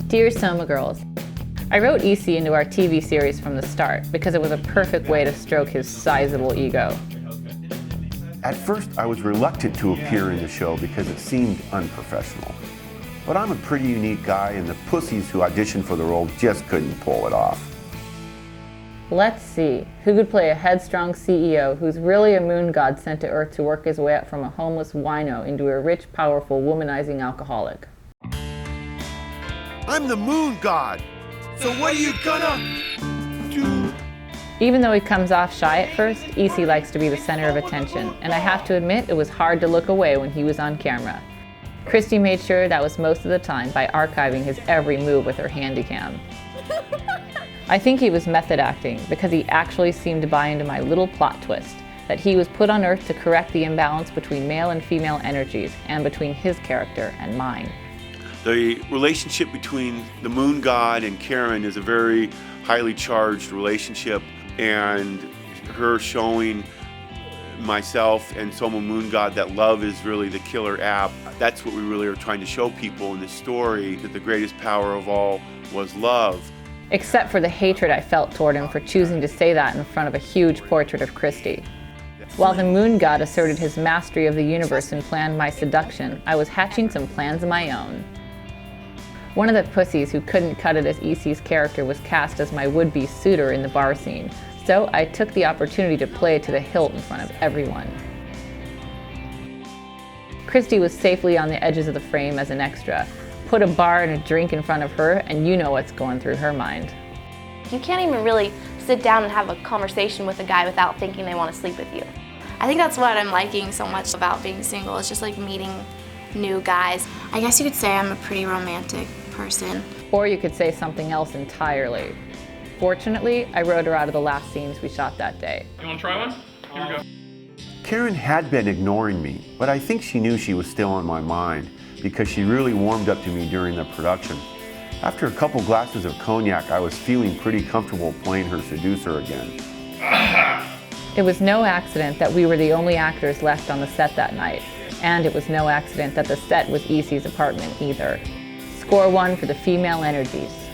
Dear Soma girls, I wrote E.C. into our TV series from the start because it was a perfect way to stroke his sizable ego. At first, I was reluctant to appear in the show because it seemed unprofessional. But I'm a pretty unique guy, and the pussies who auditioned for the role just couldn't pull it off. Let's see, who could play a headstrong CEO who's really a moon god sent to Earth to work his way up from a homeless wino into a rich, powerful, womanizing alcoholic? I'm the moon god, so what are you gonna do? Even though he comes off shy at first, E.C. likes to be the center of attention, and I have to admit it was hard to look away when he was on camera. Christy made sure that was most of the time by archiving his every move with her handycam. I think he was method acting because he actually seemed to buy into my little plot twist, that he was put on Earth to correct the imbalance between male and female energies and between his character and mine. The relationship between the moon god and Karen is a very highly charged relationship, and her showing myself and Soma Moon God that love is really the killer app. That's what we really are trying to show people in this story, that the greatest power of all was love. Except for the hatred I felt toward him for choosing to say that in front of a huge portrait of Christy. While the moon god asserted his mastery of the universe and planned my seduction, I was hatching some plans of my own. One of the pussies who couldn't cut it as E.C.'s character was cast as my would-be suitor in the bar scene, so I took the opportunity to play it to the hilt in front of everyone. Christy was safely on the edges of the frame as an extra. Put a bar and a drink in front of her, and you know what's going through her mind. You can't even really sit down and have a conversation with a guy without thinking they want to sleep with you. I think that's what I'm liking so much about being single. It's just like meeting new guys. I guess you could say I'm a pretty romantic person. Or you could say something else entirely. Fortunately, I wrote her out of the last scenes we shot that day. You want to try one? Here we go. Karen had been ignoring me, but I think she knew she was still on my mind because she really warmed up to me during the production. After a couple glasses of cognac, I was feeling pretty comfortable playing her seducer again. It was no accident that we were the only actors left on the set that night. And it was no accident that the set was E.C.'s apartment either. Score 1 for the female energies.